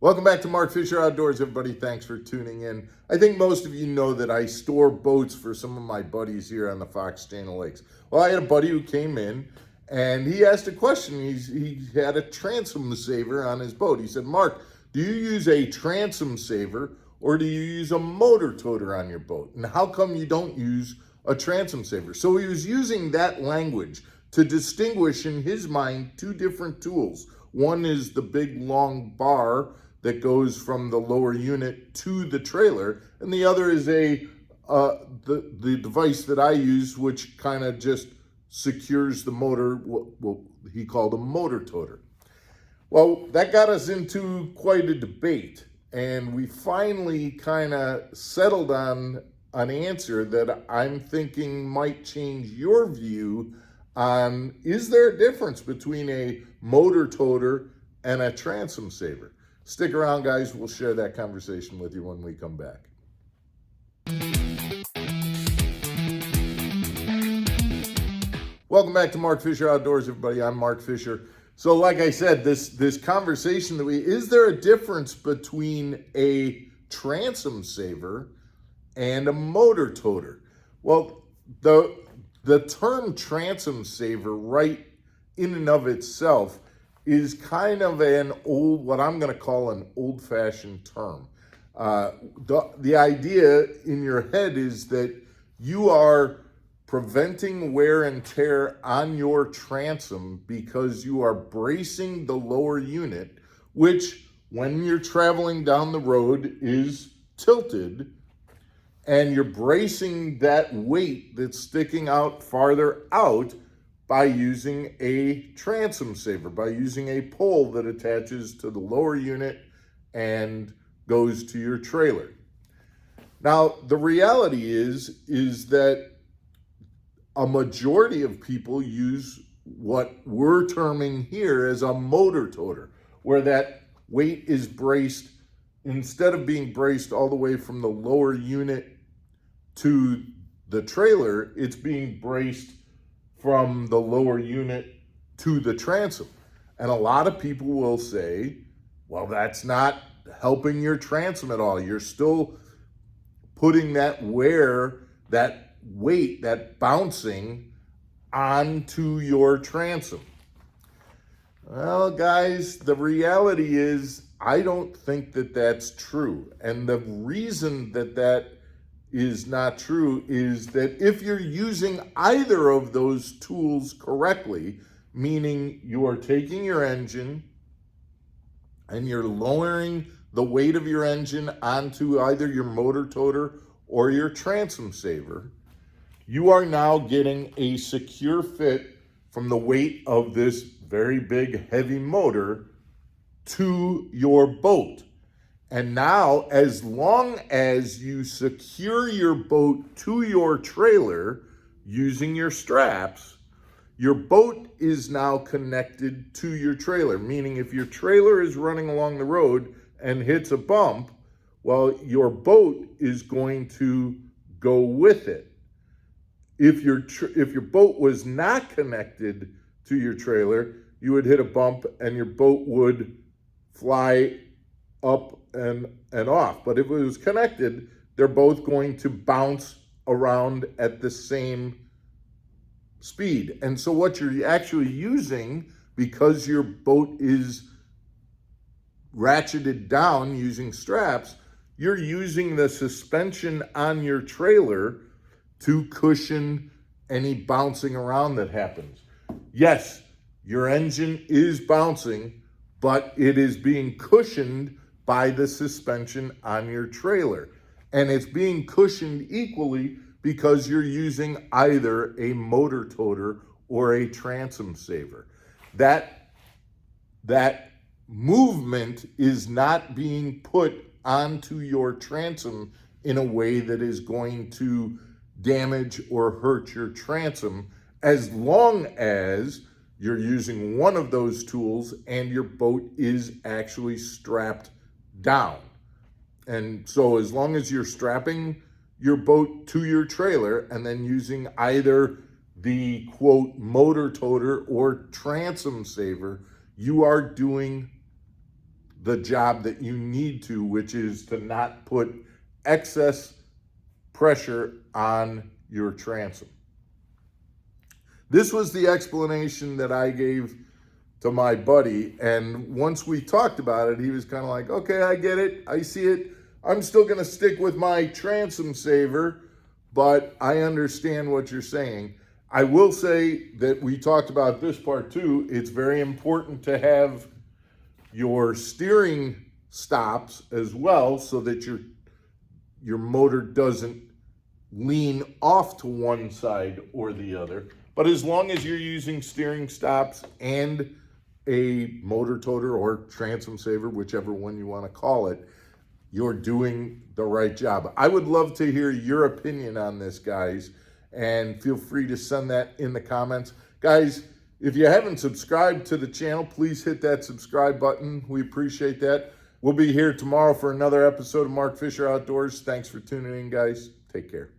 Welcome back to Mark Fisher Outdoors, everybody. Thanks for tuning in. I think most of you know that I store boats for some of my buddies here on the Fox Channel Lakes. Well, I had a buddy who came in and he asked a question. He had a transom saver on his boat. He said, Mark, do you use a transom saver or do you use a motor toter on your boat? And how come you don't use a transom saver? So he was using that language to distinguish in his mind two different tools. One is the big long bar that goes from the lower unit to the trailer, and the other is the device that I use, which kind of just secures the motor, what he called a motor toter. Well, that got us into quite a debate, and we finally kind of settled on an answer that I'm thinking might change your view on, is there a difference between a motor toter and a transom saver? Stick around, guys. We'll share that conversation with you when we come back. Welcome back to Mark Fisher Outdoors, everybody. I'm Mark Fisher. So like I said, this conversation is there a difference between a transom saver and a motor toter? Well, the term transom saver, right in and of itself, is kind of what I'm going to call an old-fashioned term. The idea in your head is that you are preventing wear and tear on your transom because you are bracing the lower unit, which when you're traveling down the road is tilted, and you're bracing that weight that's sticking out farther out by using a transom saver, by using a pole that attaches to the lower unit and goes to your trailer. Now, the reality is that a majority of people use what we're terming here as a motor toter, where that weight is braced, instead of being braced all the way from the lower unit to the trailer, it's being braced from the lower unit to the transom. And a lot of people will say, well, that's not helping your transom at all. You're still putting that wear, that weight, that bouncing onto your transom. Well, guys, the reality is I don't think that that's true. And the reason that is not true is that if you're using either of those tools correctly, meaning you are taking your engine and you're lowering the weight of your engine onto either your motor toter or your transom saver, you are now getting a secure fit from the weight of this very big heavy motor to your boat. And now, as long as you secure your boat to your trailer using your straps, your boat is now connected to your trailer. Meaning if your trailer is running along the road and hits a bump, well, your boat is going to go with it. If your boat was not connected to your trailer, you would hit a bump and your boat would fly up and off. But if it was connected, they're both going to bounce around at the same speed. And so what you're actually using, because your boat is ratcheted down using straps, you're using the suspension on your trailer to cushion any bouncing around that happens. Yes, your engine is bouncing, but it is being cushioned by the suspension on your trailer. And it's being cushioned equally because you're using either a motor toter or a transom saver. That movement is not being put onto your transom in a way that is going to damage or hurt your transom, as long as you're using one of those tools and your boat is actually strapped down. And so as long as you're strapping your boat to your trailer and then using either the quote motor toter or transom saver, you are doing the job that you need to, which is to not put excess pressure on your transom. This was the explanation that I gave to my buddy, and once we talked about it, he was kind of like, okay, I get it, I see it. I'm still going to stick with my transom saver, but I understand what you're saying. I will say that we talked about this part too. It's very important to have your steering stops as well so that your motor doesn't lean off to one side or the other. But as long as you're using steering stops and a motor toter or transom saver, whichever one you want to call it, you're doing the right job. I would love to hear your opinion on this, guys, and feel free to send that in the comments. Guys, if you haven't subscribed to the channel, please hit that subscribe button. We appreciate that. We'll be here tomorrow for another episode of Mark Fisher Outdoors. Thanks for tuning in, guys. Take care.